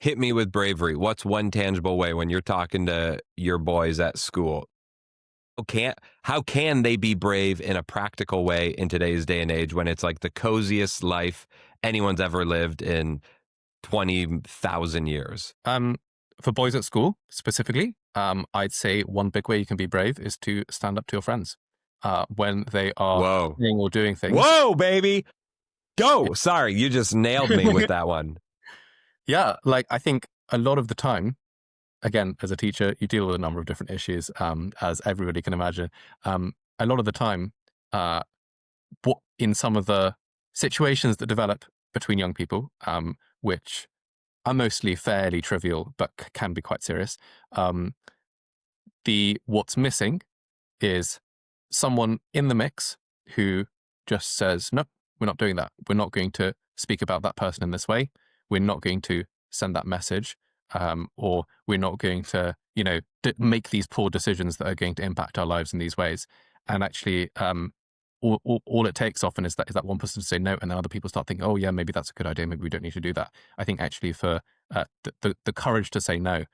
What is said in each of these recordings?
Hit me with bravery. What's one tangible way when you're talking to your boys at school? How can they be brave in a practical way in today's day and age when it's like the coziest life anyone's ever lived in 20,000 years? For boys at school specifically, I'd say one big way you can be brave is to stand up to your friends when they are Whoa. saying or doing things. Whoa, baby. Go. Sorry, you just nailed me with that one. Yeah, like I think a lot of the time, again, as a teacher, you deal with a number of different issues, as everybody can imagine. A lot of the time, uh, in some of the situations that develop between young people, which are mostly fairly trivial but can be quite serious, um, what's missing is someone in the mix who just says, no, we're not doing that. We're not going to speak about that person in this way. We're not going to send that message, or we're not going to, make these poor decisions that are going to impact our lives in these ways. And actually, all it takes often is that one person to say no, and then other people start thinking, oh yeah, maybe that's a good idea. Maybe we don't need to do that. I think actually for the courage to say no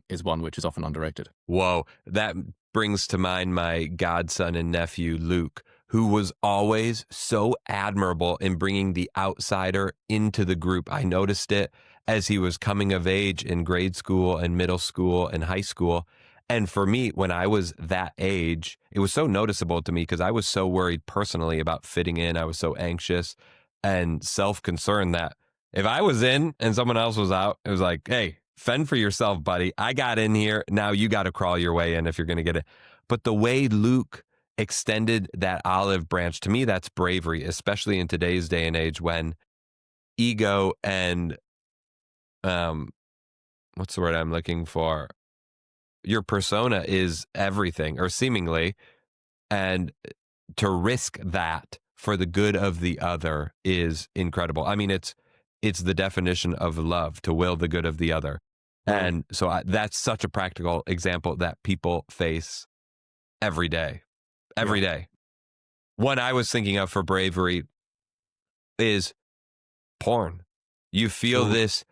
is one which is often underrated. Whoa, that brings to mind my godson and nephew, Luke, who was always so admirable in bringing the outsider into the group. I noticed it as he was coming of age in grade school and middle school and high school. And for me, when I was that age, it was so noticeable to me because I was so worried personally about fitting in. I was so anxious and self-concerned that if I was in and someone else was out, it was like, hey, fend for yourself, buddy. I got in here. Now you got to crawl your way in if you're going to get it. But the way Luke extended that olive branch, to me, that's bravery, especially in today's day and age when ego and, what's the word I'm looking for? Your persona is everything, or seemingly, and to risk that for the good of the other is incredible. I mean, it's the definition of love, to will the good of the other. And so that's such a practical example that people face every day. Every day. One I was thinking of for bravery is porn. You feel this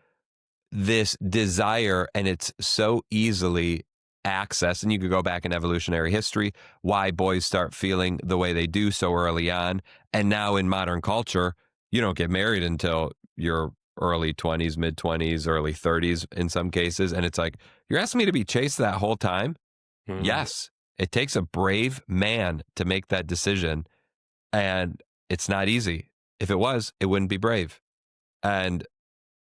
desire, and it's so easily accessed. And you could go back in evolutionary history, why boys start feeling the way they do so early on. And now in modern culture, you don't get married until you're early 20s, mid 20s, early 30s in some cases. And it's like, you're asking me to be chased that whole time? Yes. It takes a brave man to make that decision. And it's not easy. If it was, it wouldn't be brave. And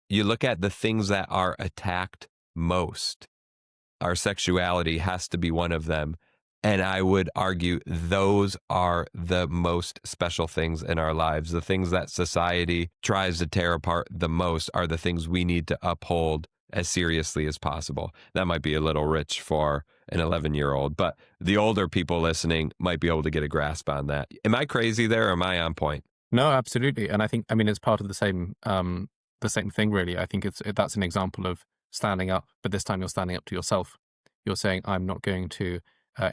you look at the things that are attacked most. Our sexuality has to be one of them. And I would argue those are the most special things in our lives. The things that society tries to tear apart the most are the things we need to uphold as seriously as possible. That might be a little rich for an 11-year-old, but the older people listening might be able to get a grasp on that. Am I crazy there, or am I on point? No, absolutely. And I mean, it's part of the same thing, really. I think that's an example of standing up, but this time you're standing up to yourself. You're saying, I'm not going to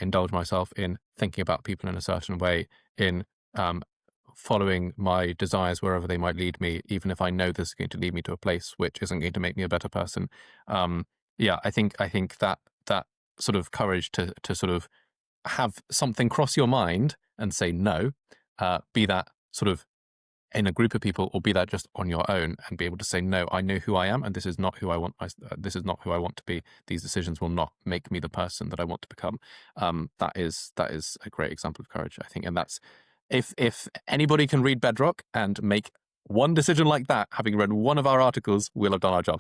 indulge myself in thinking about people in a certain way, in following my desires wherever they might lead me, even if I know this is going to lead me to a place which isn't going to make me a better person. I think that sort of courage to sort of have something cross your mind and say no, be that sort of in a group of people, or be that just on your own, and be able to say, no, I know who I am, and this is not who I want. This is not who I want to be. These decisions will not make me the person that I want to become. That is a great example of courage, I think. And that's, if anybody can read Bedrock and make one decision like that, having read one of our articles, we'll have done our job.